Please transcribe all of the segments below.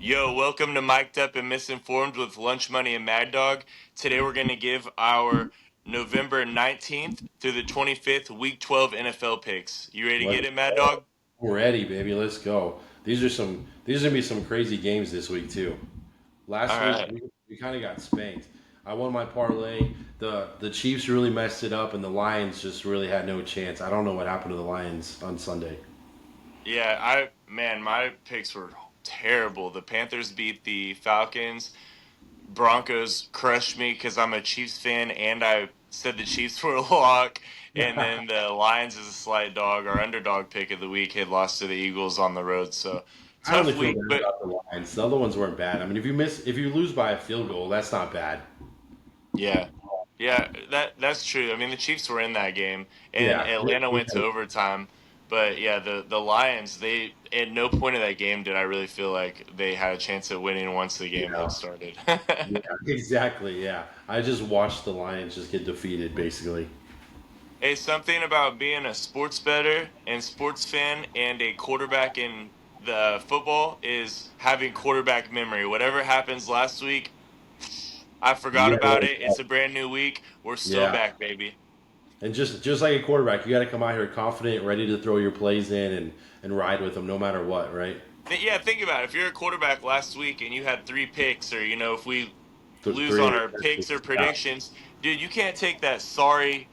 Yo, welcome to Mic'd Up and Misinformed with Lunch Money and Mad Dog. Today we're going to give our November 19th through the 25th Week 12 NFL picks. You ready to get Let's it, Mad go. Dog? I'm ready, baby. Let's go. These are gonna be some crazy games this week too. All Last week right. we kind of got spanked. I won my parlay. The Chiefs really messed it up, and the Lions just really had no chance. I don't know what happened to the Lions on Sunday. Yeah, man, my picks were terrible. The Panthers beat the Falcons. Broncos crushed me because I'm a Chiefs fan and I said the Chiefs were a lock. And then the Lions is a slight dog. Our underdog pick of the week had lost to the Eagles on the road. So I only tough feel week, bad but about the Lions. The other ones weren't bad. I mean, if you lose by a field goal, that's not bad. yeah. Yeah, that's true. I mean, the Chiefs were in that game, and Yeah. Atlanta went to overtime. But yeah, the Lions, they at no point of that game did I really feel like they had a chance at winning once the game Yeah. had started. Yeah. Exactly. Yeah. I just watched the Lions just get defeated, basically. Hey, something about being a sports bettor and sports fan and a quarterback in the football is having quarterback memory. Whatever happens last week, I forgot You gotta about let it it. It's go. a brand new week. We're still Yeah. back, baby. And just like a quarterback, you got to come out here confident, ready to throw your plays in and ride with them no matter what, right? Yeah, think about it. If you're a quarterback last week and you had 3 picks, or if we lose Three on our picks or interceptions. Yeah, predictions, dude, you can't take that sorry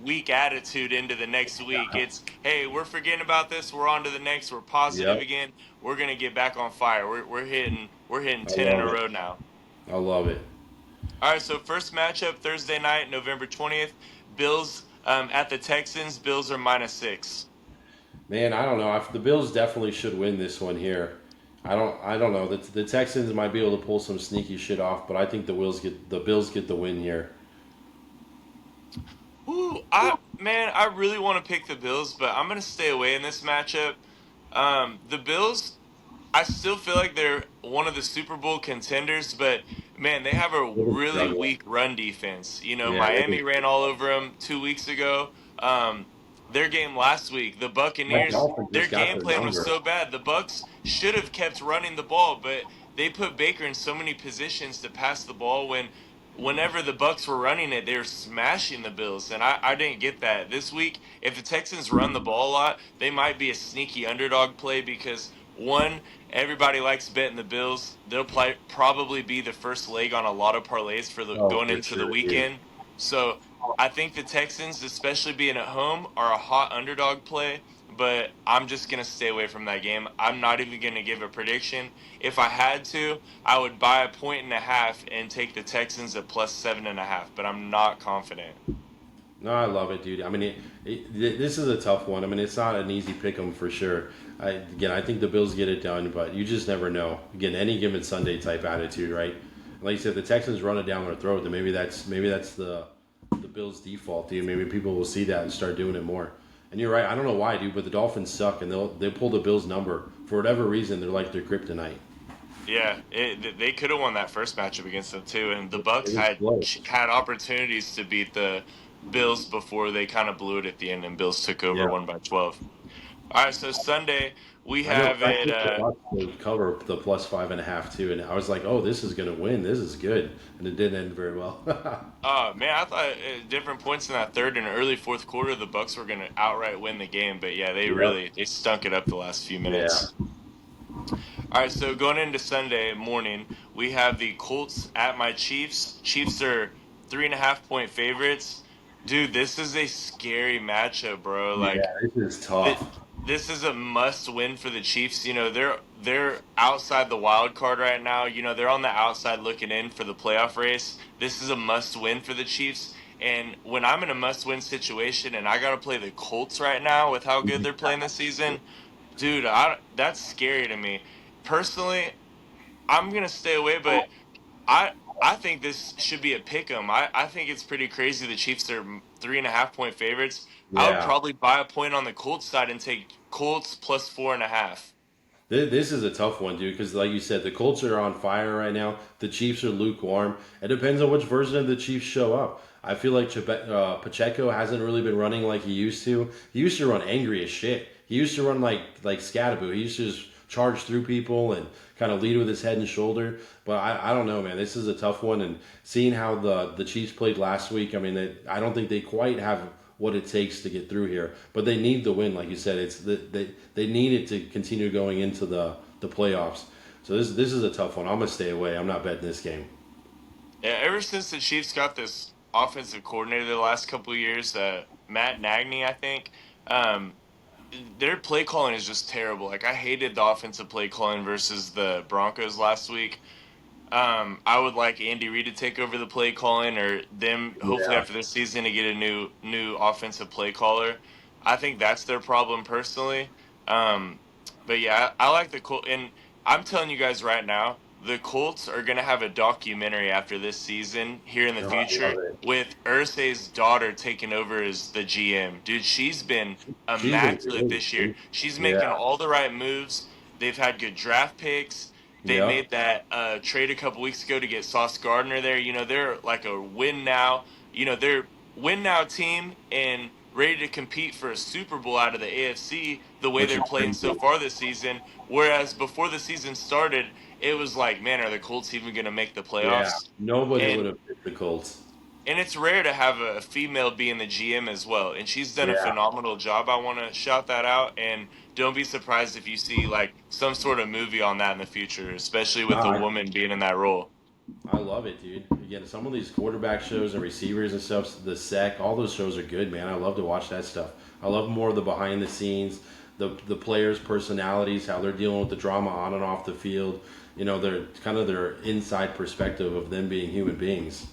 weak attitude into the next week. yeah, It's hey, we're forgetting about this. We're on to the next. We're positive yep. again. We're gonna get back on fire. We're hitting I 10 in love a it. row now. I love it. All right, so first matchup Thursday night, November 20th. Bills at the Texans. Bills are -6. Man, I don't know. The Bills definitely should win this one here. I don't know. The Texans might be able to pull some sneaky shit off, but I think the Bills get the win here. Ooh, I really want to pick the Bills, but I'm gonna stay away in this matchup. The Bills, I still feel like they're one of the Super Bowl contenders, but man, they have a They've been really struggling. weak run defense. Yeah, they've been Miami ran all over them 2 weeks ago. Their game last week, the my Buccaneers, Dolphins their just got game their plan was number. so bad. The Bucks should have kept running the ball, but they put Baker in so many positions to pass the ball whenever the Bucks were running it, they were smashing the Bills, and I didn't get that this week. If the Texans run the ball a lot, they might be a sneaky underdog play because one, everybody likes betting the Bills. They'll probably be the first leg on a lot of parlays for the Oh, going for into the sure, dude. weekend. So I think the Texans, especially being at home, are a hot underdog play. But I'm just gonna stay away from that game. I'm not even gonna give a prediction. If I had to, I would buy a point and a half and take the Texans at +7.5, but I'm not confident. No, I love it, dude. I mean, this is a tough one. I mean, it's not an easy pick 'em for sure. I think the Bills get it done, but you just never know. Again, any given Sunday type attitude, right? Like you said, if the Texans run it down their throat, then maybe that's the Bills' default, dude. Maybe people will see that and start doing it more. And you're right. I don't know why, dude, but the Dolphins suck, and they'll pull the Bills' number for whatever reason. They're like their kryptonite. Yeah, they could have won that first matchup against them too, and the Bucks It was had close. had opportunities to beat the Bills before they kind of blew it at the end, and Bills took over Yeah. 1 by 12. All right, so Sunday we I know. have I it. picked the Bucks to cover the +5.5 too, and I was like, "Oh, this is gonna win. This is good," and it didn't end very well. Oh man, I thought at different points in that third and early fourth quarter, the Bucks were going to outright win the game, but yeah, they Yep. really they stunk it up the last few Yeah. minutes. All right, so going into Sunday morning, we have the Colts at my Chiefs. Chiefs are 3.5 point favorites. Dude, this is a scary matchup, bro. Yeah. Like This is th- tough. this is a must win for the Chiefs. They're outside the wild card right now. They're on the outside looking in for the playoff race. This is a must win for the Chiefs. And when I'm in a must win situation and I got to play the Colts right now with how good they're playing this season, dude, that's scary to me. Personally, I'm gonna stay away, but I think this should be a pick 'em. I think it's pretty crazy. The Chiefs are 3.5 point favorites. I would Yeah. probably buy a point on the Colts side and take Colts +4.5. This is a tough one, dude, because like you said, the Colts are on fire right now. The Chiefs are lukewarm. It depends on which version of the Chiefs show up. I feel like Pacheco hasn't really been running like he used to. He used to run angry as shit. He used to run like Scatterbo. He used to just charge through people and kind of lead with his head and shoulder. But I don't know, man. This is a tough one. And seeing how the Chiefs played last week, I mean, I don't think they quite have what it takes to get through here. But they need the win, like you said. They need it to continue going into the playoffs. So this is a tough one. I'm gonna stay away. I'm not betting this game. Yeah, ever since the Chiefs got this offensive coordinator the last couple of years, Matt Nagy, I think, um, their play calling is just terrible. Like I hated the offensive play calling versus the Broncos last week. I would like Andy Reid to take over the play calling, or them hopefully Yeah. after this season to get a new offensive play caller. I think that's their problem personally. Um, but yeah, I like the Colts, and I'm telling you guys right now, the Colts are gonna have a documentary after this season here in the No, I love future it. with Ursay's daughter taking over as the GM. Dude, she's been She's been immaculate great, this year. dude. She's making Yeah. all the right moves. They've had good draft picks. They Yeah. made that trade a couple weeks ago to get Sauce Gardner there. You know, they're like a win now. You know, they're win now team and ready to compete for a Super Bowl out of the AFC the way Which they're is playing crazy. so far this season. Whereas before the season started, it was like, man, are the Colts even going to make the Yeah. playoffs? Nobody would And have picked the Colts. it's rare to have a female being the GM as well, and she's done a Yeah. phenomenal job. I want to shout that out, and don't be surprised if you see like some sort of movie on that in the future, especially with a Nah, woman being in that role. I love it, dude. Again, some of these quarterback shows and receivers and stuff, the sec, all those shows are good, man. I love to watch that stuff. I love more of the behind the scenes, the players' personalities, how they're dealing with the drama on and off the field. You know, they're kind of their inside perspective of them being human beings.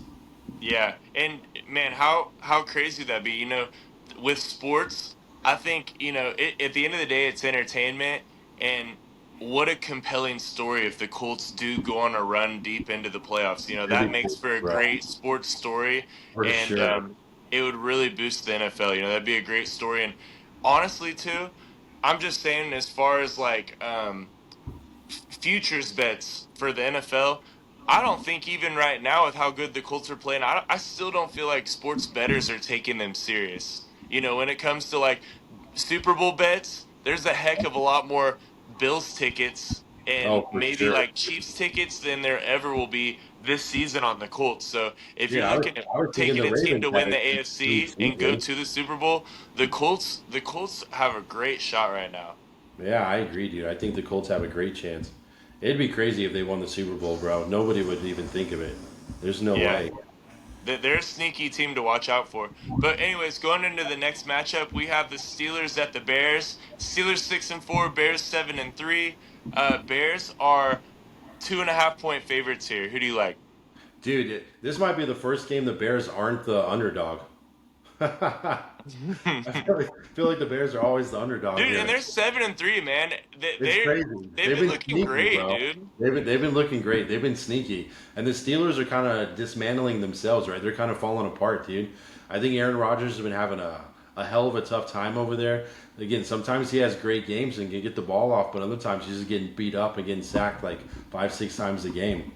Yeah, and man, how crazy would that be? You know, with sports, I think at the end of the day, it's entertainment, and what a compelling story if the Colts do go on a run deep into the playoffs. You know, It'd that be makes cool, for a bro, great sports story, for and sure. it would really boost the NFL. You know, that'd be a great story, and honestly, too, I'm just saying as far as like futures bets for the NFL. I don't think even right now with how good the Colts are playing, I still don't feel like sports bettors are taking them serious. You know, when it comes to like Super Bowl bets, there's a heck of a lot more Bills tickets and Oh, for maybe sure. like Chiefs tickets than there ever will be this season on the Colts. So if you're Yeah, looking at I was thinking taking the a team Ravens to had win the it pretty AFC and go sneaky. to the Super Bowl, the Colts have a great shot right now. Yeah, I agree, dude. I think the Colts have a great chance. It'd be crazy if they won the Super Bowl, bro. Nobody would even think of it. There's no Yeah. way. They're a sneaky team to watch out for. But anyways, going into the next matchup, we have the Steelers at the Bears. Steelers 6-4, Bears 7-3. Bears are 2.5 point favorites here. Who do you like? Dude, this might be the first game the Bears aren't the underdog. Feel like the Bears are always the underdog Dude, and here. they're 7-3, man. It's crazy. They've They've been been looking sneaky, great, bro. dude. They've been looking great. They've been sneaky, and the Steelers are kind of dismantling themselves. Right, they're kind of falling apart, dude. I think Aaron Rodgers has been having a hell of a tough time over there. Again, sometimes he has great games and can get the ball off, but other times he's just getting beat up and getting sacked like 5, 6 times a game.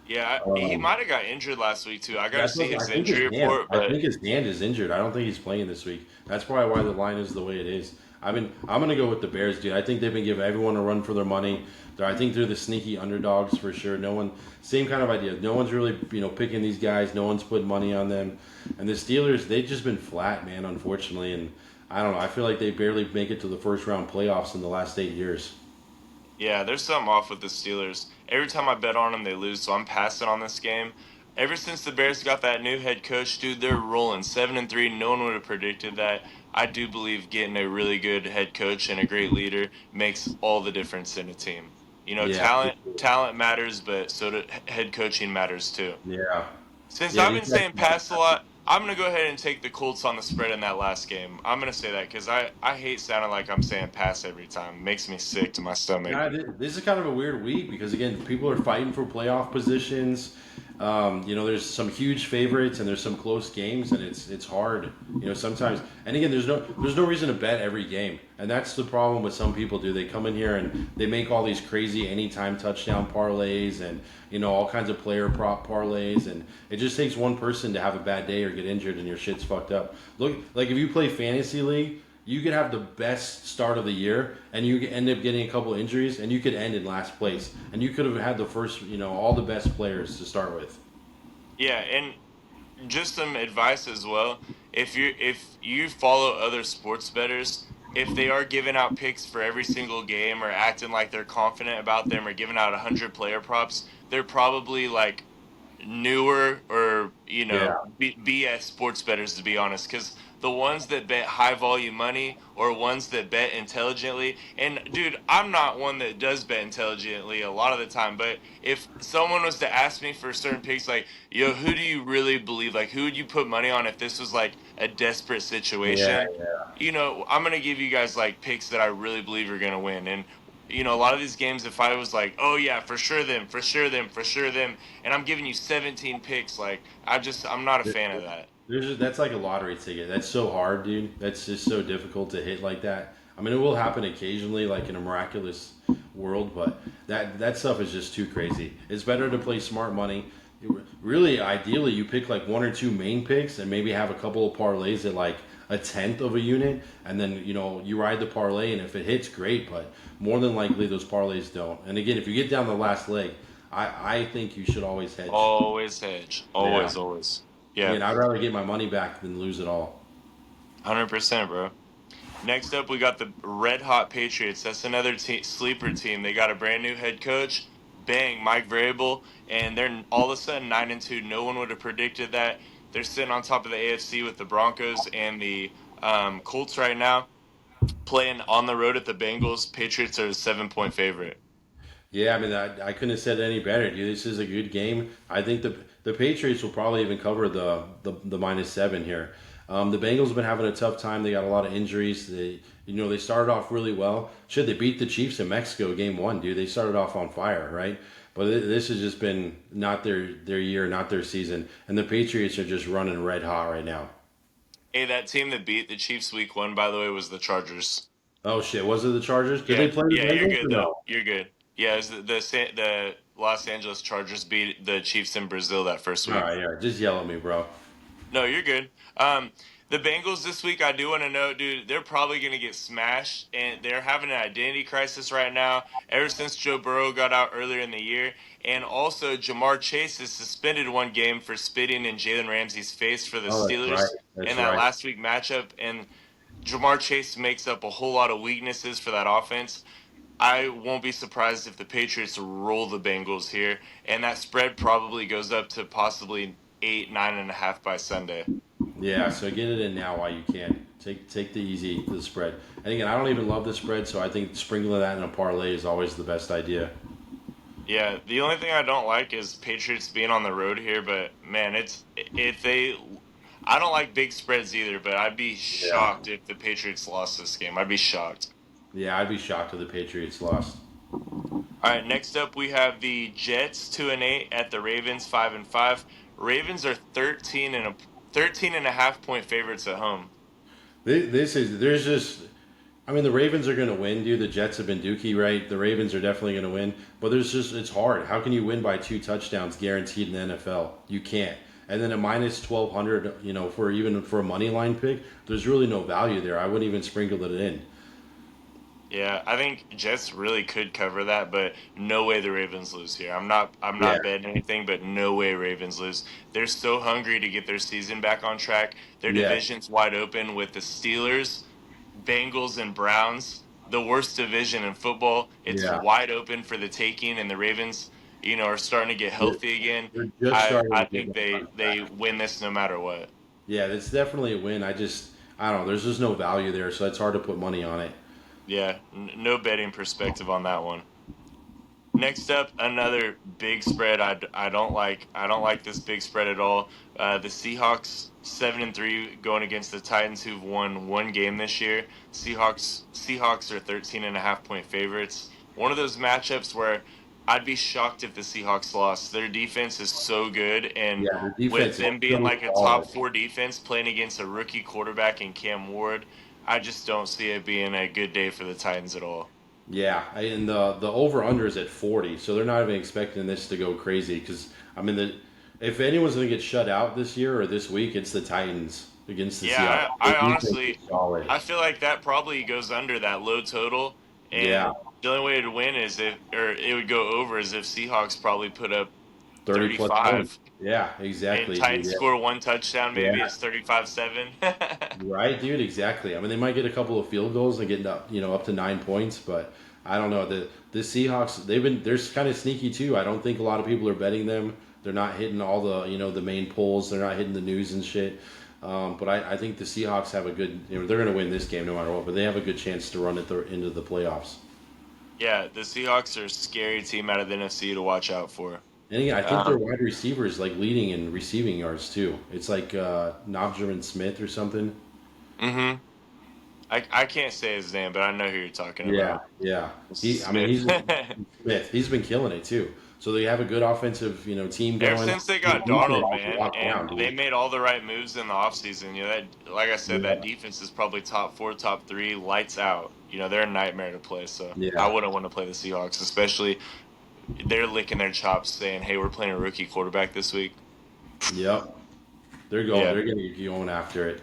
Yeah, he Um, might have got injured last week too. I got to That's see what I his think his injury hand. report, I but think his hand is injured. I don't think he's playing this week. That's probably why the line is the way it is. I'm gonna go with the Bears, dude. I think they've been giving everyone a run for their money. I think they're the sneaky underdogs for sure. No one, same kind of idea. No one's really picking these guys. No one's putting money on them. And the Steelers, they've just been flat, man. Unfortunately, and I don't know. I feel like they barely make it to the first round playoffs in the last 8 years. yeah, there's something off with the Steelers. Every time I bet on them, they lose, so I'm passing on this game. Ever since the Bears got that new head coach, dude, they're rolling 7-3. No one would have predicted that. I do believe getting a really good head coach and a great leader makes all the difference in a team. You know, Yeah, for sure. talent matters, but so do head coaching matters too. Yeah, Since yeah. I've These been guys. saying pass a lot, I'm gonna go ahead and take the Colts on the spread in that last game. I'm gonna say that because I hate sounding like I'm saying pass every time. It makes me sick to my stomach. Yeah, this is kind of a weird week because again, people are fighting for playoff positions. There's some huge favorites and there's some close games, and it's hard. Sometimes, and again, there's no reason to bet every game, and that's the problem with some people. Do they come in here and they make all these crazy anytime touchdown parlays and all kinds of player prop parlays, and it just takes one person to have a bad day or get injured, and your shit's fucked up. Look, like if you play fantasy league. you could have the best start of the year, and you could end up getting a couple injuries, and you could end in last place, and you could have had the first, all the best players to start with. Yeah, and just some advice as well. If you follow other sports bettors, if they are giving out picks for every single game or acting like they're confident about them or giving out 100 player props, they're probably like newer or Yeah, BS sports bettors, to be honest, because the ones that bet high volume money or ones that bet intelligently, and dude, I'm not one that does bet intelligently a lot of the time, but if someone was to ask me for certain picks, like, yo, who do you really believe, like, who would you put money on if this was like a desperate yeah, situation, yeah. I'm gonna give you guys like picks that I really believe are gonna win. And a lot of these games, if I was like, oh yeah, for sure them, for sure them, for sure them, and I'm giving you 17 picks. Like, I'm not a fan of that. That's like a lottery ticket. That's so hard, dude. That's just so difficult to hit like that. I mean, it will happen occasionally, like in a miraculous world, but that stuff is just too crazy. It's better to play smart money. Really, ideally, you pick like one or two main picks, and maybe have a couple of parlays at like a tenth of a unit, and then you ride the parlay, and if it hits, great. But more than likely, those parlays don't. And again, if you get down the last leg, I think you should always hedge. Always hedge. Yeah. Always, always. Yeah, Again, I'd rather get my money back than lose it all. 100%, bro. Next up, we got the Red Hot Patriots. That's another sleeper team. They got a brand new head coach. Bang, Mike Vrabel, and they're all of a sudden 9-2. No one would have predicted that. They're sitting on top of the AFC with the Broncos and the Colts right now, playing on the road at the Bengals. Patriots are a 7-point favorite. Yeah, I mean, I couldn't have said it any better, dude. This is a good game. I think the Patriots will probably even cover the -7 here. The Bengals have been having a tough time. They got a lot of injuries. They started off really well. Should they beat the Chiefs in Mexico game one, dude? They started off on fire, right? But this has just been not their year, not their season, and the Patriots are just running red hot right now. Hey, that team that beat the Chiefs week one, by the way, was the Chargers. Oh shit, was it the Chargers? Did they Yeah, play the yeah, you're Bengals or good though. no? You're good. Yeah, it was the Los Angeles Chargers beat the Chiefs in Brazil that first All week. right, yeah, just yell at me, bro. No, you're good. The Bengals this week, I do want to know, dude, they're probably going to get smashed, and they're having an identity crisis right now ever since Joe Burrow got out earlier in the year. And also, Jamar Chase is suspended one game for spitting in Jalen Ramsey's face for the Oh, that's right. Steelers in That's that right. last week matchup. And Jamar Chase makes up a whole lot of weaknesses for that offense. I won't be surprised if the Patriots roll the Bengals here, and that spread probably goes up to possibly 8, 9.5 by Sunday. Yeah, so get it in now while you can. Take the spread. And again, I don't even love the spread, so I think sprinkling that in a parlay is always the best idea. Yeah, the only thing I don't like is Patriots being on the road here, but man, it's if they I don't like big spreads either, but I'd be Yeah. shocked if the Patriots lost this game. I'd be shocked. Yeah, I'd be shocked if the Patriots lost. All right, next up we have the Jets 2-8 at the Ravens 5-5. Ravens are 13.5 point favorites at home. There's just, I mean, the Ravens are going to win, dude. The Jets have been dookie, right? The Ravens are definitely going to win, but it's hard. How can you win by two touchdowns guaranteed in the NFL? You can't. And then a -1200, for a money line pick, there's really no value there. I wouldn't even sprinkle it in. Yeah, I think Jets really could cover that, but no way the Ravens lose here. I'm Yeah, not betting anything, but no way Ravens lose. They're so hungry to get their season back on track. Their yeah, division's wide open with the Steelers, Bengals, and Browns. The worst division in football. It's yeah. wide open for the taking, and the Ravens, are starting to get They're, healthy again. they're just I starting to get think back on they track. win this no matter what. Yeah, it's definitely a win. I don't know. There's just no value there, so it's hard to put money on it. Yeah, no betting perspective on that one. Next up, another big spread. I don't like. I don't like this big spread at all. The Seahawks 7-3 going against the Titans, who've won one game this year. Seahawks are 13.5 point favorites. One of those matchups where I'd be shocked if the Seahawks lost. Their defense is so good, and Yeah, the with defense is them being so like a top solid. four defense playing against a rookie quarterback in Cam Ward, I just don't see it being a good day for the Titans at all. Yeah, and the over under is at 40, so they're not even expecting this to go crazy. Because I mean, if anyone's going to get shut out this year or this week, it's the Titans. against the Seahawks. Yeah, The I defense honestly, is solid. I feel like that probably goes under that low total, Yeah, and the only way to win is if, or it would go over, is if Seahawks probably put up 30 plus points. 35 Yeah, and exactly, dude. Titans score one touchdown, maybe Yeah. it's 35-7. Right, dude, exactly. I mean, they might get a couple of field goals and get up, up to 9 points, but I don't know. The Seahawks, they're kind of sneaky too. I don't think a lot of people are betting them. They're not hitting all the the main polls. They're not hitting the news and shit. But I think the Seahawks have a good. They're going to win this game no matter what. But they have a good chance to run it into the playoffs. Yeah, the Seahawks are a scary team out of the NFC to watch out for. And again, I think their Um, wide receivers like leading in receiving yards too. It's like Nobjerman Smith or something. hmm I can't say his name, but I know who you're talking Yeah, about. yeah. I mean, Smith. Smith. He's been killing it too. So they have a good offensive, team Ever going. since they The got defense Donald, is man, locked down, and they dude. made all the right moves in the offseason, that, like I said, that Yeah, defense is probably top four, top three, lights out. They're a nightmare to play. So I yeah, wouldn't want to play the Seahawks, especially they're licking their chops, saying, "Hey, we're playing a rookie quarterback this week." yep. They're going. Yeah. They're going to get going after it.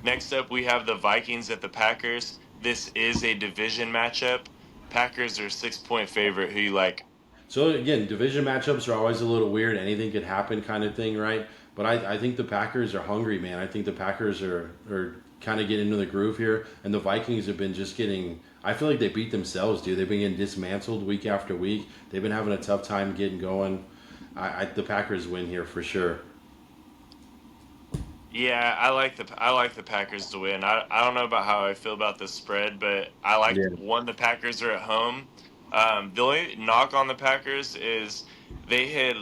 Next up, we have the Vikings at the Packers. This is a division matchup. Packers are 6-point favorite. Who you like? So again, division matchups are always a little weird. Anything could happen, kind of thing, right? But I think the Packers are hungry, man. I think the Packers are kind of getting into the groove here, and the Vikings have been just getting. I feel like they beat themselves, dude. They've been getting dismantled week after week. They've been having a tough time getting going. The Packers win here for sure. Yeah, I like the Packers to win. I don't know about how I feel about the spread, but I like Yeah, one. The Packers are at home. The only knock on the Packers is they had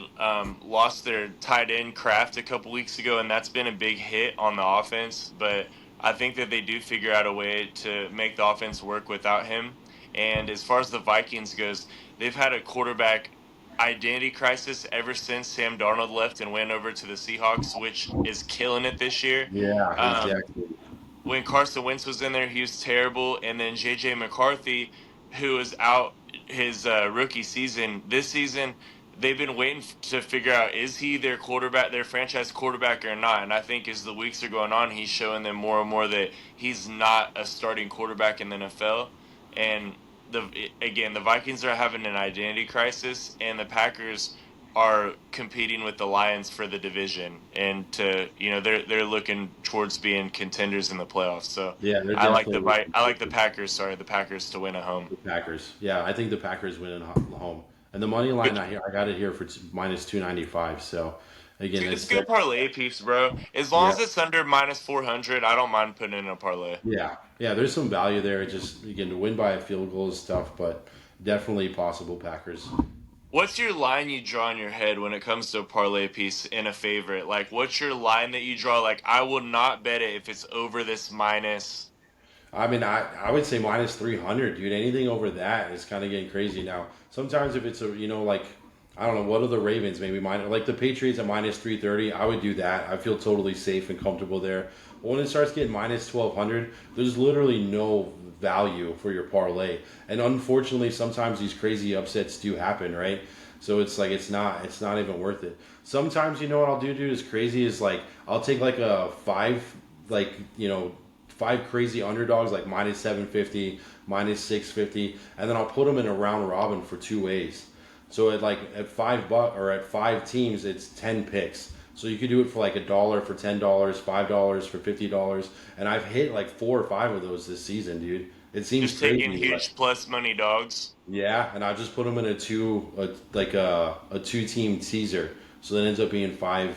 lost their tight end Kraft a couple weeks ago, and that's been a big hit on the offense. But I think that they do figure out a way to make the offense work without him. And as far as the Vikings goes, they've had a quarterback identity crisis ever since Sam Darnold left and went over to the Seahawks, which is killing it this year. yeah, Um, exactly. when Carson Wentz was in there, he was terrible, and then JJ McCarthy, who was out his rookie season, this season they've been waiting to figure out, is he their quarterback, their franchise quarterback or not. And I think as the weeks are going on, he's showing them more and more that he's not a starting quarterback in the NFL. And the Vikings are having an identity crisis, and the Packers are competing with the Lions for the division, and they're looking towards being contenders in the playoffs. So Yeah, they're I like the definitely I like the Packers. Sorry, the Packers to win at home. the Packers. Yeah, I think the Packers win at home. And the money line, But I got it here for minus 295. So again, it's it's good parlay piece, bro. As long yeah. as it's under minus 400, I don't mind putting in a parlay. Yeah, yeah. There's some value there. Just again to win by a field goal is tough, but definitely possible Packers. What's your line you draw in your head when it comes to a parlay piece in a favorite? Like, what's your line that you draw? Like, I will not bet it if it's over this minus. I mean, I would say minus 300, dude. Anything over that is kind of getting crazy now. Sometimes if it's a like I don't know what are the Ravens maybe minus like the Patriots at minus 330, I would do that. I feel totally safe and comfortable there. But when it starts getting minus 1200, there's literally no value for your parlay. And unfortunately, sometimes these crazy upsets do happen, right? So it's like it's not even worth it. Sometimes you know what I'll do, dude, is crazy is like I'll take like a like five crazy underdogs like minus 750, minus 650, and then I'll put them in a round robin for 2 ways. So at $5 or at five teams, it's 10 picks. So you could do it for like $1 for $10, $5 for $50, and I've hit like four or five of those this season, dude. It seems Just taking crazy, but huge plus money dogs. yeah, and I just put them in a two-team teaser. So that ends up being five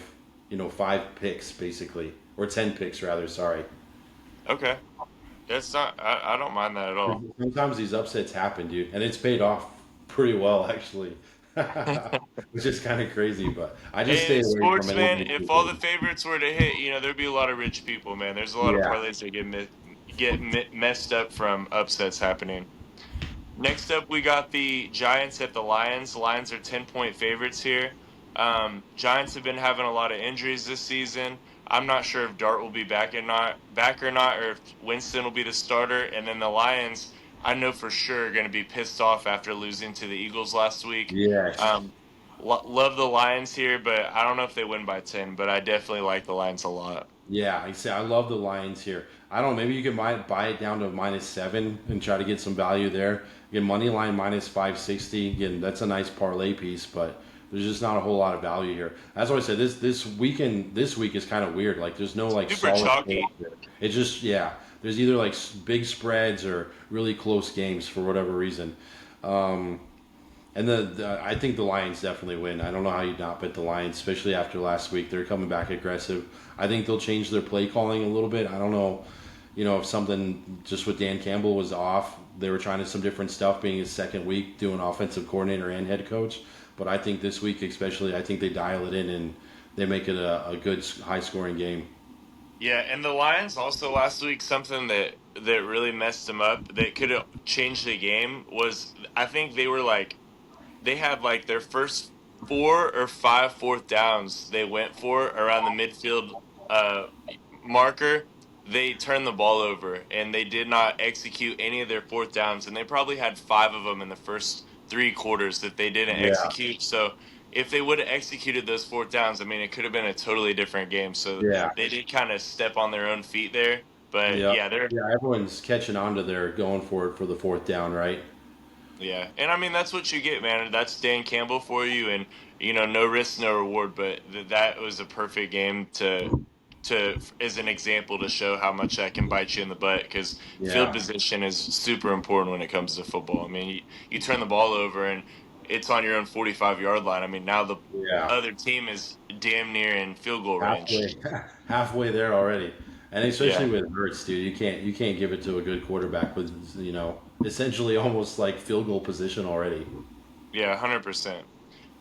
picks basically, or 10 picks rather. Sorry. Okay. That's not, I don't mind that at all. Sometimes these upsets happen, dude, and it's paid off pretty well actually, which is kind of crazy. But I just stay And away from sports, man, anything too if all the crazy. favorites were to hit, there'd be a lot of rich people, man. There's a lot of Yeah, parlays that get messed up from upsets happening. Next up, we got the Giants at the Lions. Lions are 10-point favorites here. Giants have been having a lot of injuries this season. I'm not sure if Dart will be back or not, or if Winston will be the starter. And then the Lions, I know for sure, are going to be pissed off after losing to the Eagles last week. yes, Love the Lions here, but I don't know if they win by 10. But I definitely like the Lions a lot. Yeah, I say I love the Lions here. I don't know. Maybe you can buy it down to -7 and try to get some value there. Again, money line -560. Again, that's a nice parlay piece, but there's just not a whole lot of value here. That's why I said this week is kind of weird. Like there's no like Super solid scores chalky. here. It's just yeah. There's either like big spreads or really close games for whatever reason. Um, and I think the Lions definitely win. I don't know how you not bet the Lions, especially after last week. They're coming back aggressive. I think they'll change their play calling a little bit. I don't know, if something just with Dan Campbell was off. They were trying some different stuff, being his second week doing offensive coordinator and head coach. But I think this week, especially, I think they dial it in and they make it a good high scoring game. Yeah, and the Lions also last week something that really messed them up that could have changed the game was I think they were like they had like their first 4 or 5 fourth downs they went for around the midfield uh, marker. They turned the ball over and they did not execute any of their fourth downs, and they probably had 5 of them in the first 3 quarters that they didn't Yeah, execute. So if they would have executed those fourth downs, I mean, it could have been a totally different game. So yeah, they did kind of step on their own feet there. But yeah, yeah, they're yeah. Everyone's catching on to their going for it for the fourth down, right? yeah, and I mean that's what you get, man. That's Dan Campbell for you, and no risk, no reward. But that was a perfect game to as an example to show how much that can bite you in the butt. Because field Yeah, position is super important when it comes to football. I mean, you turn the ball over and it's on your own 45-yard line. I mean, now the yeah. other team is damn near in field goal range. Halfway, halfway there already, and especially Yeah, with Hurts, dude, you can't give it to a good quarterback with essentially almost like field goal position already. yeah, 100%.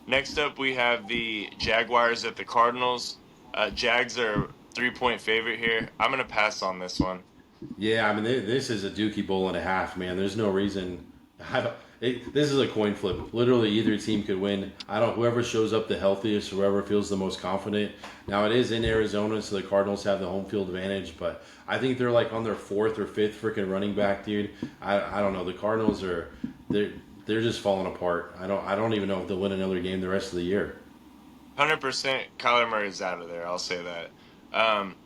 Next up, we have the Jaguars at the Cardinals. Jags are 3-point favorite here. I'm gonna pass on this one. Yeah, I mean this is a Dookie Bowl and a half, man. There's no reason. I don't, this is a coin flip. Literally, either team could win. I don't. Whoever shows up the healthiest, whoever feels the most confident. Now it is in Arizona, so the Cardinals have the home field advantage. But I think they're like on their fourth or fifth freaking running back, dude. I don't know. The Cardinals are they're just falling apart. I don't even know if they'll win another game the rest of the year. 100% Kyler Murray's out of there. I'll say that. Um,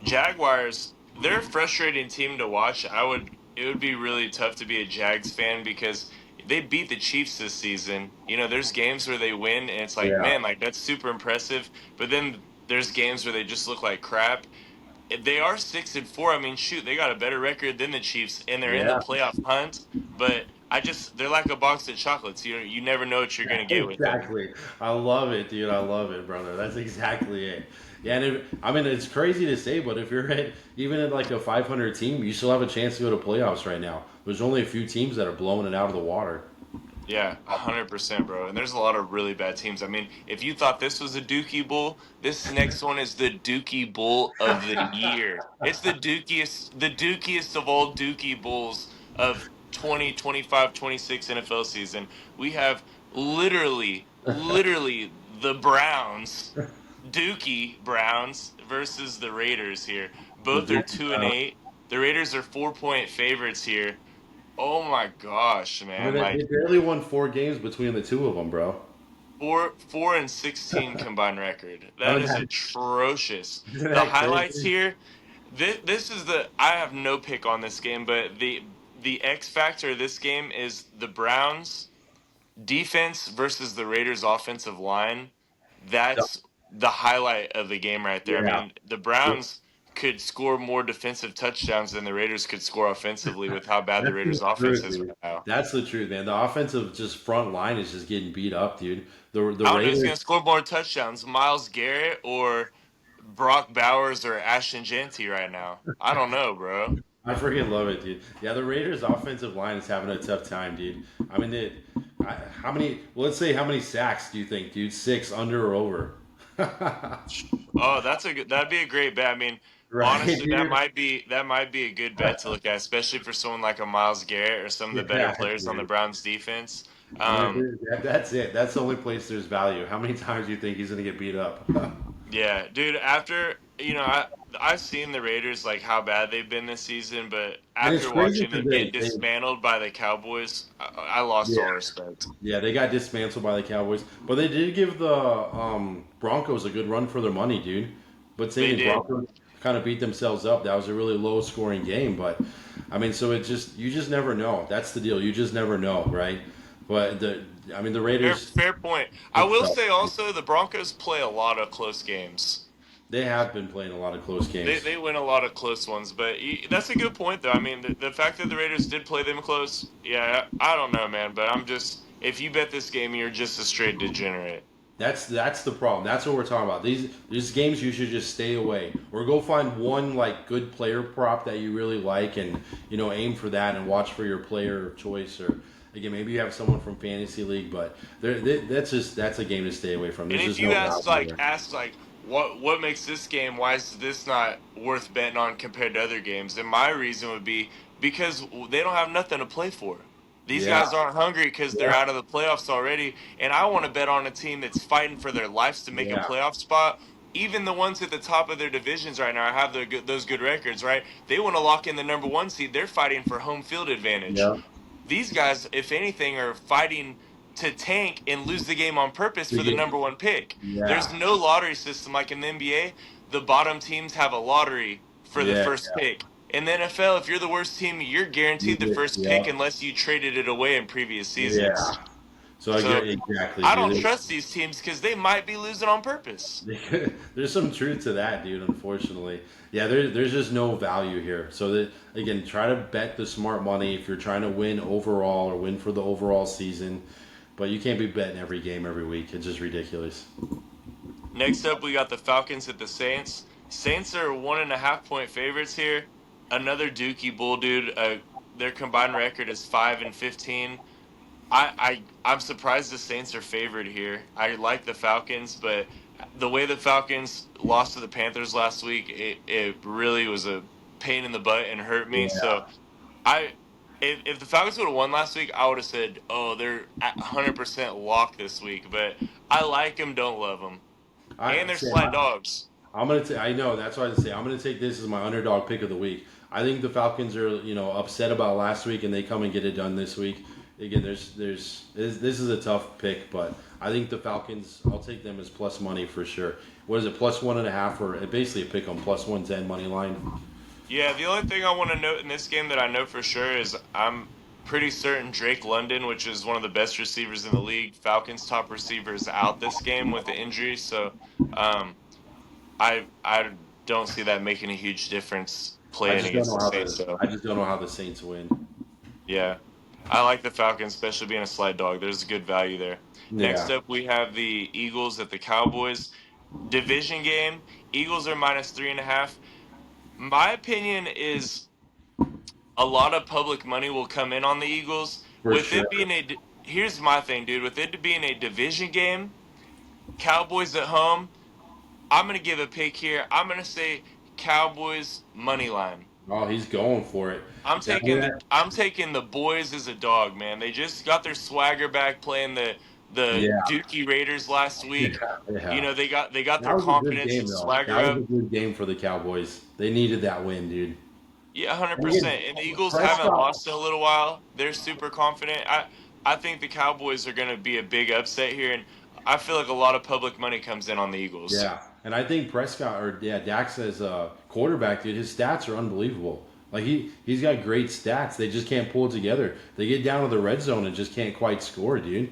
Jaguars, they're a frustrating team to watch. It would be really tough to be a Jags fan because they beat the Chiefs this season. There's games where they win and it's like, Yeah, man, like that's super impressive. But then there's games where they just look like crap. They are 6-4. I mean, shoot, they got a better record than the Chiefs, and they're in the yeah. playoff hunt. But they're like a box of chocolates. You never know what you're gonna get with them. Exactly. I love it, dude. I love it, brother. That's exactly it. Yeah, and I mean, it's crazy to say, but if you're even at like a 500 team, you still have a chance to go to playoffs right now. There's only a few teams that are blowing it out of the water. Yeah, 100%, bro. And there's a lot of really bad teams. I mean, if you thought this was a Dookie Bowl, this next one is the Dookie Bowl of the year. It's the dookiest of all Dookie Bowls of 2025, 26 NFL season. We have literally the Browns, Dookie Browns versus the Raiders here. The Both are Duke, 2-8. The Raiders are 4-point favorites here. Oh my gosh, I mean, man! they Like barely won 4 games between the two of them, bro. 4-16 combined record. I That mean, is atrocious. isn't The that highlights crazy? here. This is the I have no pick on this game, but the X factor of this game is the Browns defense versus the Raiders offensive line. That's the highlight of the game right there. I Yeah. mean, the Browns could score more defensive touchdowns than the Raiders could score offensively with how bad the That's the Raiders offense truth, is dude. right now. That's the truth, man. The offensive just front line is just getting beat up, dude. The I don't know who's Raiders. going to score more touchdowns, Miles Garrett or Brock Bowers or Ashton Genty right now. I don't know, bro. I freaking love it, dude. Yeah, the Raiders' offensive line is having a tough time, dude. I mean, how many? Well, let's say how many sacks do you think, dude? Six, under or over? Oh, that'd be a great bet. I mean, Right, honestly, that dude. might be a good bet to look at, especially for someone like a Miles Garrett or some of the better Yeah, players on the dude. Browns defense. I mean, Um, that's it. That's the only place there's value. How many times do you think he's gonna get beat up? yeah, dude. After I've seen the Raiders like how bad they've been this season, but And it's after crazy watching because them get dismantled by the Cowboys, I lost yeah, all respect. yeah, they got dismantled by the Cowboys, but they did give the Broncos a good run for their money, dude. But They saying did. Broncos kind of beat themselves up. That was a really low scoring game, but I mean, so it just you just never know. That's the deal. You just never know, right? But the Raiders. Fair point. I It's will tough. say also the Broncos play a lot of close games. They have been playing a lot of close games. They win a lot of close ones, but that's a good point though. I mean, the fact that the Raiders did play them close, yeah, I don't know, man. But I'm just if you bet this game, you're just a straight degenerate. That's the problem. That's what we're talking about. These games you should just stay away or go find one like good player prop that you really like and aim for that and watch for your player of choice or again maybe you have someone from fantasy league, but that's a game to stay away from. And There's if just you no value there. ask like what makes this game, why is this not worth betting on compared to other games? And my reason would be because they don't have nothing to play for. These Yeah, guys aren't hungry because they're yeah, out of the playoffs already, and I want to bet on a team that's fighting for their lives to make a yeah, playoff spot. Even the ones at the top of their divisions right now have those good records, right? They want to lock in the number one seed. They're fighting for home field advantage. yeah, These guys, if anything, are fighting to tank and lose the game on purpose to for the get, number one pick. There's yeah, no lottery system like in the NBA. The bottom teams have a lottery for the yeah, first pick. In the NFL, if you're the worst team, you're you guaranteed the get, first pick yeah, unless you traded it away in previous seasons. yeah. So I So get exactly, I don't dude. trust these teams because they might be losing on purpose. There's some truth to that, dude. Unfortunately, yeah. There's just no value here. So that again, try to bet the smart money if you're trying to win overall or win for the overall season. But you can't be betting every game every week. It's just ridiculous. Next up, we got the Falcons at the Saints. Saints are 1.5 point favorites here. Another Dookie Bull dude. Their combined record is 5-15. I'm surprised the Saints are favored here. I like the Falcons, but the way the Falcons lost to the Panthers last week, it really was a pain in the butt and hurt me. So Yeah, I if the Falcons would have won last week, I would have said, "Oh, they're at 100% locked this week." But I like them, don't love them, and I they're Sam, slight dogs. I'm gonna. I know that's why I say I'm gonna take this as my underdog pick of the week. I think the Falcons are upset about last week and they come and get it done this week. Again, this is a tough pick, but I think the Falcons. I'll take them as plus money for sure. What is it? Plus 1.5 or basically a pick on plus 110 money line. Yeah, the only thing I want to note in this game that I know for sure is I'm pretty certain Drake London, which is one of the best receivers in the league, Falcons' top receiver, is out this game with the injury. So um, I don't see that making a huge difference I playing just don't against know the how Saints. the So I just don't know how the Saints win. yeah, I like the Falcons, especially being a slight dog. There's a good value there. Next Yeah, up, we have the Eagles at the Cowboys. Division game. Eagles are -3.5. My opinion is a lot of public money will come in on the Eagles. for With sure. it being here's my thing, dude. With it being a division game, Cowboys at home. I'm gonna give a pick here. I'm gonna say Cowboys money line. Oh, he's going for it. Yeah, I'm taking the boys as a dog, man. They just got their swagger back playing the yeah, Dookie Raiders last yeah, week. You yeah. know, they got That their was a good confidence game, and though. swagger That was a up. good game for the Cowboys. They needed that win, dude. Yeah, And again, 100%. And the Eagles haven't Prescott. lost in a little while. They're super confident. I think the Cowboys are going to be a big upset here, and I feel like a lot of public money comes in on the Eagles. Yeah, and I think Prescott or Dax as a quarterback, dude, his stats are unbelievable. Like he's got great stats. They just can't pull it together. They get down to the red zone and just can't quite score, dude.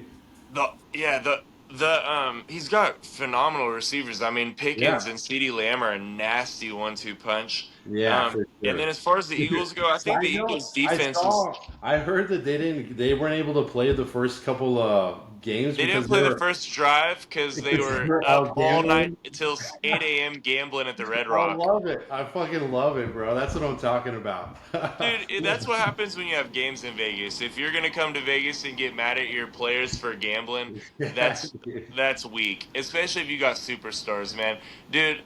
The he's got phenomenal receivers. I mean, Yeah, Pickens and CeeDee Lamb are a nasty 1-2 punch. yeah, for And sure. then as far as the Eagles go, I think the Side Eagles note, I defense is saw, I heard that they weren't able to play the first couple games they didn't because play the first drive because they they were were up out all night gambling. until 8 a.m. gambling at the Red I Rock. love it. I fucking love it, bro. That's what I'm talking about. Dude, that's what happens when you have games in Vegas. If you're gonna come to Vegas and get mad at your players for gambling, Yeah, that's dude. that's weak. Especially if you got superstars, man. Dude,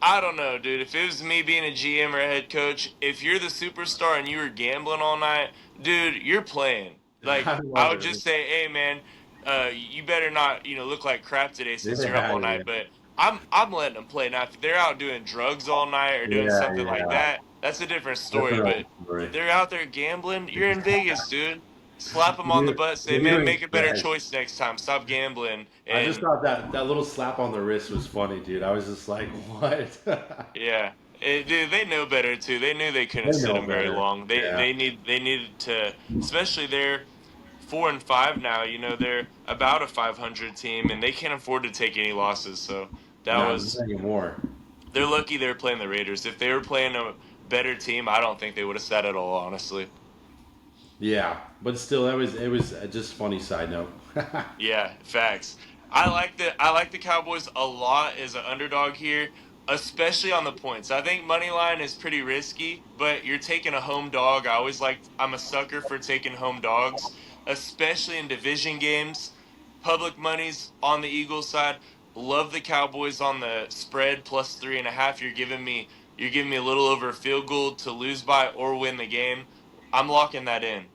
I don't know, dude. If it was me being a GM or a head coach, if you're the superstar and you were gambling all night, dude, you're playing. Like I I love would just it. say, hey, man, you better not, look like crap today since you're up Yeah, all yeah, night. But I'm letting them play. Now, if they're out doing drugs all night or doing yeah, something like yeah. that, that's a different That's story. another But story. if they're out there gambling, you're in Vegas, dude. slap them on the You're, butt. Say, man, you're make a better trash. choice next time. Stop gambling. I just And thought that little slap on the wrist was funny, dude. I was just like, what? yeah, dude, they know better too. They knew they couldn't They sit know him very better. long. They Yeah. they need they needed to, especially they're 4-5 now. You know they're about a 500 team, and they can't afford to take any losses. So that Not was anymore. they're lucky they're playing the Raiders. If they were playing a better team, I don't think they would have sat at all. Honestly, Yeah, but still, it was just funny side note. yeah, facts. I like the Cowboys a lot as an underdog here, especially on the points. I think money line is pretty risky, but you're taking a home dog. I'm a sucker for taking home dogs, especially in division games. Public money's on the Eagles side. Love the Cowboys on the spread plus 3.5. You're giving me a little over a field goal to lose by or win the game. I'm locking that in.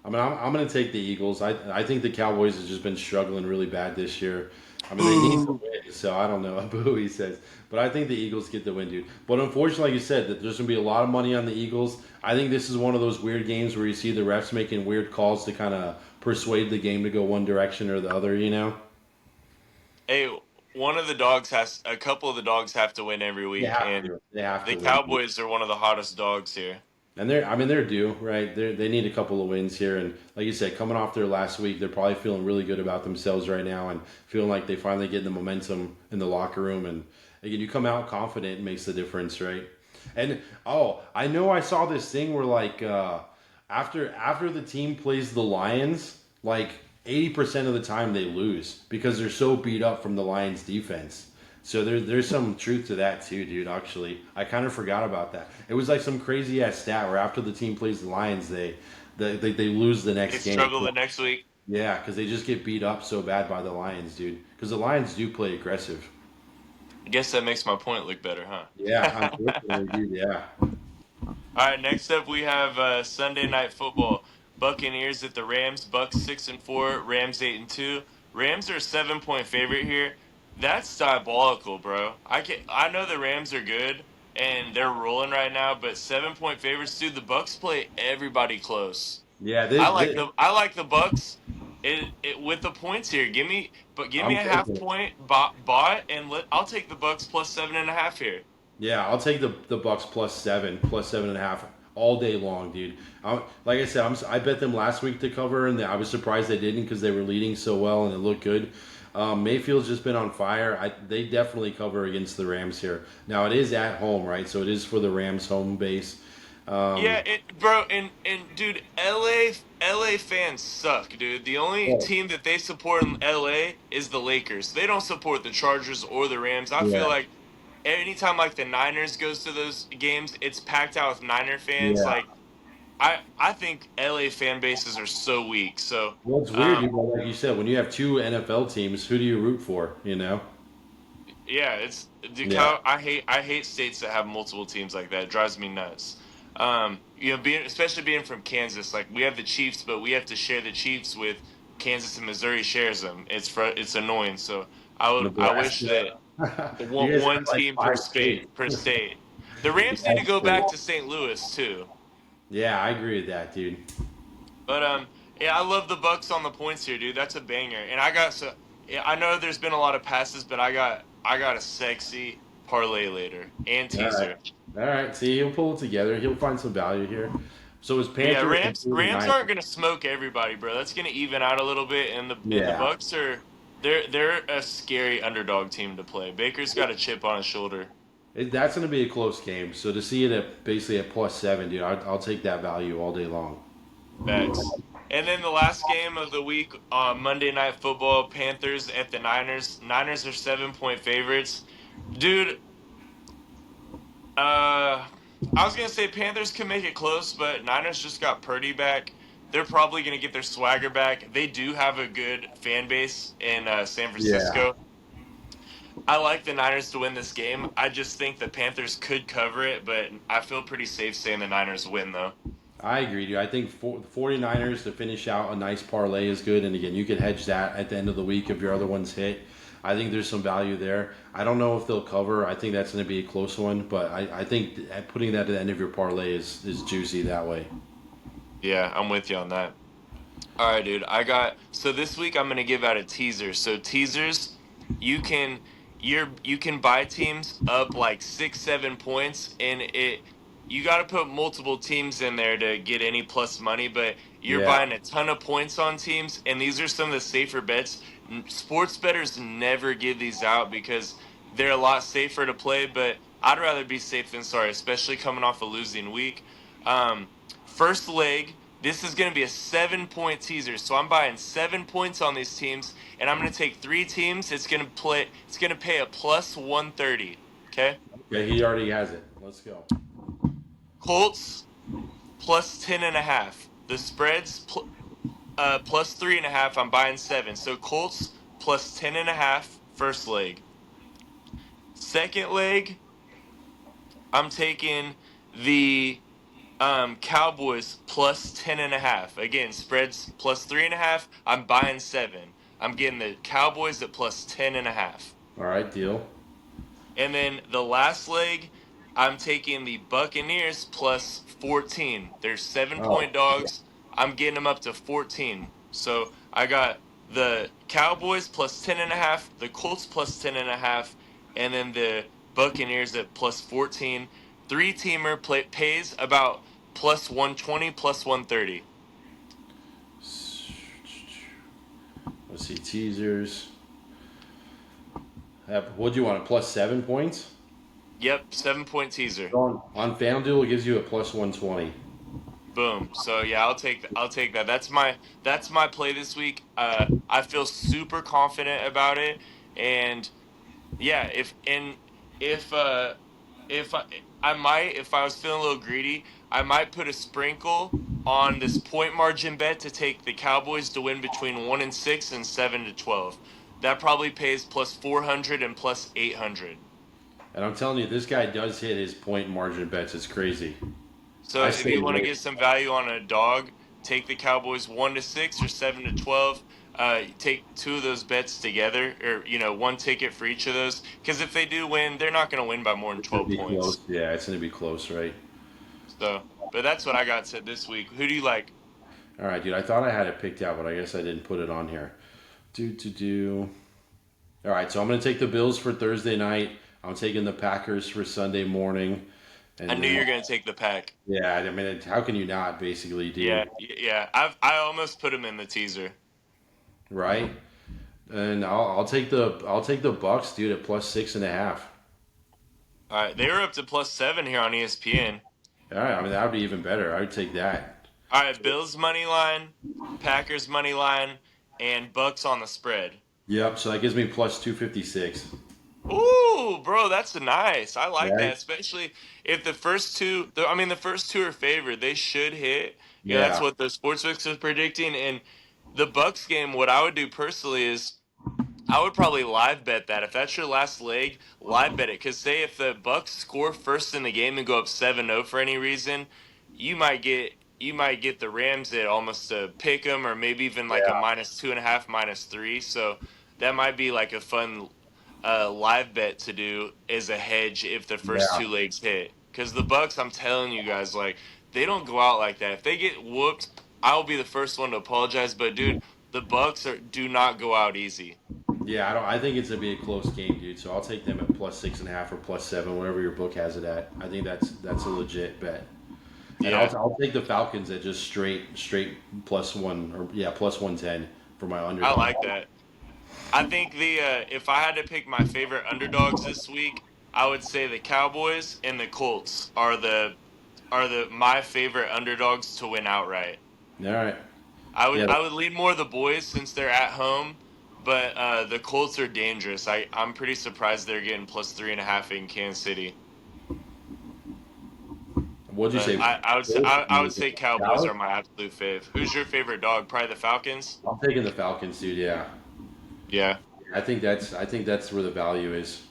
I mean, I'm going to take the Eagles. I think the Cowboys have just been struggling really bad this year. I mean, they need to Boo. win, so I don't know. Boo, he says. But I think the Eagles get the win, dude. But unfortunately, like you said, that there's going to be a lot of money on the Eagles. I think this is one of those weird games where you see the refs making weird calls to kind of persuade the game to go one direction or the other, you know? Hey, a couple of the dogs have to win every They week, have and to. They have the to win. Cowboys are one of the hottest dogs here. And they're due, right? They need a couple of wins here, and like you said, coming off their last week, they're probably feeling really good about themselves right now, and feeling like they finally get the momentum in the locker room. And again, you come out confident, it makes the difference, right? And I know I saw this thing where like after the team plays the Lions, like 80% of the time they lose because they're so beat up from the Lions defense. So there's some truth to that too, dude. Actually, I kind of forgot about that. It was like some crazy ass stat where after the team plays the Lions, they lose the They next game. struggle the next week. Yeah, because they just get beat up so bad by the Lions, dude. Because the Lions do play aggressive. I guess that makes my point look better, Yeah, huh? unfortunately, dude. Yeah, All right, next up we have Sunday Night Football. Buccaneers at the Rams. Bucks 6-4. Rams 8-2. Rams are a 7-point favorite here. That's diabolical, bro. I know the Rams are good and they're rolling right now, but 7-point favorites, dude. The Bucks play everybody close. yeah. I like the Bucks. It with the points here. Give me I'm a half taking it. point bot and I'll take the Bucks plus 7.5 here. Yeah, I'll take the Bucks plus 7.5 all day long, dude. Like I said, I bet them last week to cover, and I was surprised they didn't because they were leading so well and it looked good. Mayfield's just been on fire. They definitely cover against the Rams here. Now it is at home, right? So it is for the Rams home base. Yeah, Um, bro, and dude, LA fans suck, dude. The only oh, team that they support in LA is the Lakers. They don't support the Chargers or the Rams. I feel yeah, like anytime like the Niners goes to those games, it's packed out with Niner fans. yeah. Like I think LA fan bases are so weak. So Well, it's weird, um dude. Like you said, when you have two NFL teams, who do you root for? You know? yeah, it's the Yeah. Cow. I hate states that have multiple teams like that. It drives me nuts. Especially being from Kansas, like we have the Chiefs, but we have to share the Chiefs with Kansas and Missouri shares them. It's annoying. So I wish Nebraska. that You one guys one have like team per five states. state. The Rams need to That's go back true. to St. Louis too. Yeah, I agree with that, dude. But yeah, I love the Bucks on the points here, dude. That's a banger. And yeah, I know there's been a lot of passes, but I got a sexy parlay later and All right. teaser. All right. See, he'll pull it together. He'll find some value here. So his Yeah, Panthers and Rams 49ers. aren't gonna smoke everybody, bro. That's gonna even out a little bit, and the Yeah. Bucks they're a scary underdog team to play. Baker's got a chip on his shoulder. That's going to be a close game. So to see it at basically at +7, dude, I'll take that value all day long. Facts. And then the last game of the week on Monday Night Football, Panthers at the Niners. Niners are 7-point favorites. Dude, I was gonna say Panthers can make it close, but Niners just got Purdy back. They're probably gonna get their swagger back. They do have a good fan base in San Yeah. Francisco. I like the Niners to win this game. I just think the Panthers could cover it, but I feel pretty safe saying the Niners win though. I agree, dude. I think the 49ers to finish out a nice parlay is good. And again, you could hedge that at the end of the week if your other ones hit. I think there's some value there. I don't know if they'll cover. I think that's going to be a close one. But I think putting that at the end of your parlay is juicy that way. Yeah, I'm with you on that. All right, dude. So this week I'm gonna give out a teaser. So teasers, you can you can buy teams up like 6, 7 points, and you got to put multiple teams in there to get any plus money. But you're Yeah, buying a ton of points on teams, and these are some of the safer bets. Sports bettors never give these out because they're a lot safer to play. But I'd rather be safe than sorry, especially coming off a losing week. Um, First leg. This is going to be a 7 point teaser. So I'm buying 7 points on these teams, and I'm going to take three teams. It's going to play. It's going to pay a plus 130. Okay. okay, he already has it. Let's go. Colts plus 10.5. The spreads plus 3.5. I'm buying seven. So Colts plus 10.5. First leg. Second leg. I'm taking the Cowboys plus 10.5. Again, spreads plus 3.5. I'm buying seven. I'm getting the Cowboys at plus 10.5. All right, deal. And then the last leg, I'm taking the Buccaneers plus 14. They're 7 point Oh, dogs. I'm getting them up to 14. So I got the Cowboys plus 10.5, the Colts plus 10.5, and then the Buccaneers at plus 14. Pays about plus 120, plus 130. let's see teasers. What do you want? A plus 7 points? Yep, 7 point teaser. On FanDuel, it gives you a plus 120. Boom. So yeah, I'll take that. That's my play this week. I feel super confident about it, and yeah, if if I might, if I was feeling a little greedy, I might put a sprinkle on this point margin bet to take the Cowboys to win between 1-6 and 7-12. That probably pays plus 400 and plus 800. And I'm telling you, this guy does hit his point margin bets. It's crazy. So I if stay you want to away. get some value on a dog, take the Cowboys 1-6 or 7-12. Take two of those bets together, or one ticket for each of those. Because if they do win, they're not going to win by more than It's gonna 12 be close. points. Yeah, it's gonna be close, right? So, but that's what I got set this week. Who do you like? All right, dude. I thought I had it picked out, but I guess I didn't put it on here. Do. All right, so I'm gonna take the Bills for Thursday night. I'm taking the Packers for Sunday morning, I and knew then you were going to take the pack. yeah, I mean, how can you not, basically, Yeah, dude? yeah. I almost put him in the teaser. Right? And I'll take the Bucks, dude, at plus 6.5. All right, they were up to plus 7 here on ESPN. All right, I mean that would be even better. I would take that. All right, Bills money line, Packers money line, and Bucks on the spread. Yep. So that gives me plus 256. Ooh, bro, that's nice. I like Right? that, especially if the first two. I mean, the first two are favored. They should hit. That's Yeah. what the sportsbooks is predicting. And the Bucks game, what I would do personally is I would probably live bet that. If that's your last leg, live bet it. Because say if the Bucks score first in the game and go up 7-0 for any reason, you might get the Rams at almost a pick 'em or maybe even like a Yeah. -2.5, -3. So that might be like a fun live bet to do as a hedge if the first Yeah. two legs hit. Because the Bucks, I'm telling you guys, like they don't go out like that. If they get whooped, I'll be the first one to apologize. But dude, the Bucks do not go out easy. Yeah. I don't. I think it's gonna be a close game, dude. So I'll take them at plus 6.5 or plus 7, whatever your book has it at. I think that's a legit bet. And I'll, Yeah, I'll take the Falcons at just straight plus one or yeah plus 110 for my I underdog. like that. I think the if I had to pick my favorite underdogs this week, I would say the Cowboys and the Colts are the my favorite underdogs to win outright. All right. I would Yeah. I would lean more of the boys since they're at home, but the Colts are dangerous. I'm pretty surprised they're getting plus 3.5 in Kansas City. What'd you But say? I would say Cowboys Dallas? are my absolute fave. Who's your favorite dog? Probably the Falcons. I'm taking the Falcons, dude. Yeah. Yeah, I think that's where the value is.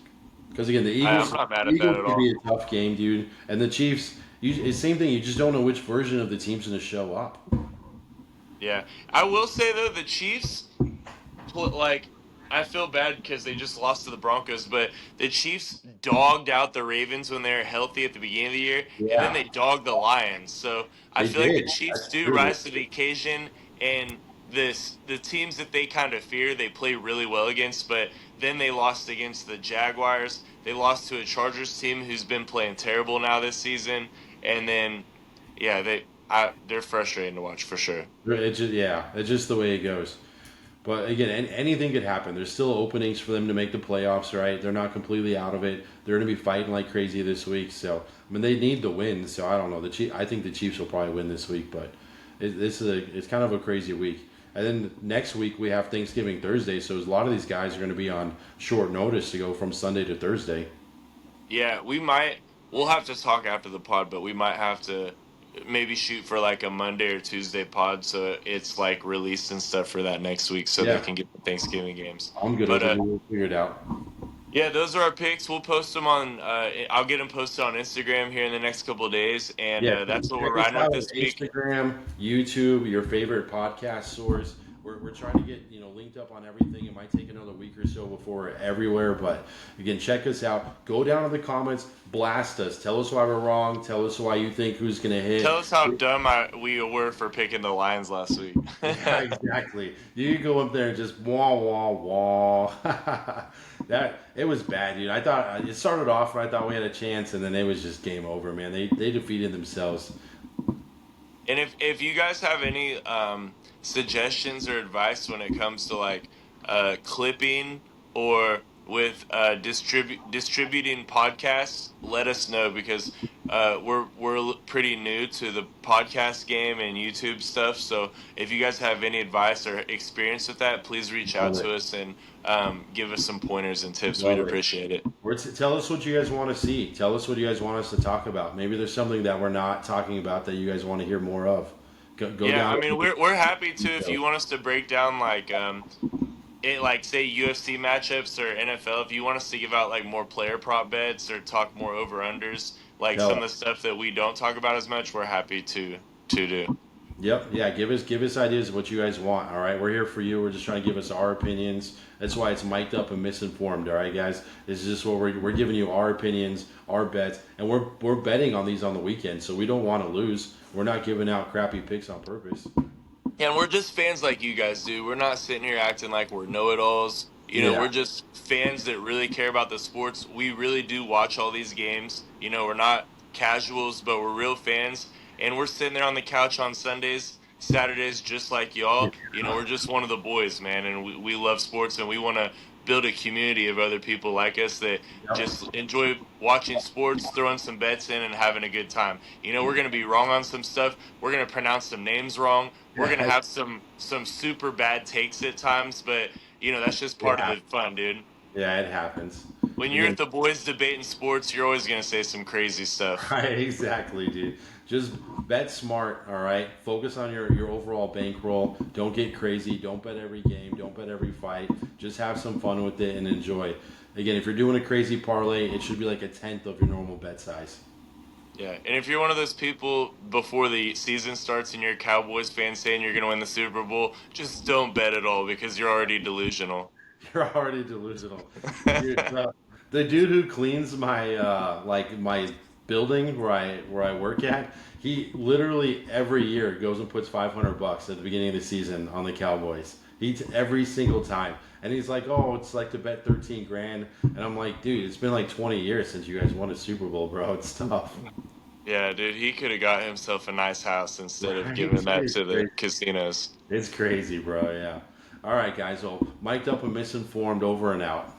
Because again, the I'm Eagles not mad at that Eagles at could all. be a tough game, dude, and the Chiefs. It's same thing. You just don't know which version of the team's going to show up. Yeah, I will say though the Chiefs like I feel bad because they just lost to the Broncos, but the Chiefs dogged out the Ravens when they were healthy at the beginning of the year, and then Yeah, they dogged the Lions. So I they feel like the did. Chiefs That's do true. rise to the occasion, and the teams that they kind of fear, they play really well against. But then they lost against the Jaguars. They lost to a Chargers team who's been playing terrible now this season. And then, yeah, they're frustrating to watch for sure. Yeah, it's just the way it goes. But again, anything could happen. There's still openings for them to make the playoffs, right? They're not completely out of it. They're going to be fighting like crazy this week. So I mean, they need the win. So I don't know. I think the Chiefs will probably win this week, but it's kind of a crazy week. And then next week we have Thanksgiving Thursday, so a lot of these guys are going to be on short notice to go from Sunday to Thursday. Yeah, we'll have to talk after the pod, but we might have to maybe shoot for like a Monday or Tuesday pod so it's like released and stuff for that next week so they Yeah, can get the Thanksgiving games. I'm good But with it. We'll figure it out. yeah, those are our picks. We'll post them on I'll get them posted on Instagram here in the next couple of days, and Yeah, that's what check we're us riding with out on this week. Instagram, YouTube, your favorite podcast source. We're trying to get linked up on everything. It might take another week or so before we're everywhere, but again, check us out. Go down in the comments, blast us, tell us why we're wrong, tell us why you think who's gonna hit. Tell us how dumb we were for picking the Lions last week. Yeah, exactly. You can go up there and just wah wah wah. That it was bad, dude. I thought it started off, and I thought we had a chance, and then it was just game over, man. They defeated themselves. And if you guys have any suggestions or advice when it comes to like clipping or with distributing podcasts, let us know because we're pretty new to the podcast game and YouTube stuff. So if you guys have any advice or experience with that, please reach out Love it. to us and give us some pointers and tips. We'd Love it. appreciate it. Tell us what you guys want to see. Tell us what you guys want us to talk about. Maybe there's something that we're not talking about that you guys want to hear more of. Go Yeah, I down. mean we're happy to if you want us to break down like like say UFC matchups or NFL, if you want us to give out like more player prop bets or talk more over unders, like Tell some of us. the stuff that we don't talk about as much, we're happy to do. Yep. Yeah. Give us ideas of what you guys want. All right. We're here for you. We're just trying to give us our opinions. That's why it's mic'd up and misinformed. All right, guys. This is just what we're giving you our opinions, our bets, and we're betting on these on the weekend, so we don't want to lose. We're not giving out crappy picks on purpose. Yeah, and we're just fans like you guys do. We're not sitting here acting like we're know-it-alls. Yeah. We're just fans that really care about the sports. We really do watch all these games. We're not casuals, but we're real fans. And we're sitting there on the couch on Sundays, Saturdays, just like y'all. We're just one of the boys, man. And we love sports, and we want to build a community of other people like us that Yep. just enjoy watching sports, throwing some bets in, and having a good time. We're going to be wrong on some stuff. We're going to pronounce some names wrong. We're gonna have some super bad takes at times, but that's just It part of the happens. fun, dude. Yeah, it happens. When you're Again, at the boys debating sports, you're always gonna say some crazy stuff. right, exactly, dude. Just bet smart, all right? Focus on your overall bankroll. Don't get crazy. Don't bet every game. Don't bet every fight. Just have some fun with it and enjoy. Again, if you're doing a crazy parlay, it should be like a tenth of your normal bet size. Yeah, and if you're one of those people before the season starts and you're a Cowboys fan saying you're gonna win the Super Bowl, just don't bet at all because you're already delusional. You're already delusional. Dude, the dude who cleans my my building where I work at, he literally every year goes and puts $500 at the beginning of the season on the Cowboys. Every single time, and he's like, "Oh, it's like to bet 13 grand," and I'm like, "Dude, it's been like 20 years since you guys won a Super Bowl, bro. It's tough." Yeah, dude, he could have got himself a nice house instead of Right? giving that It's to the crazy. casinos. It's crazy, bro. Yeah. All right, guys. Well, mic'd up and misinformed over and out.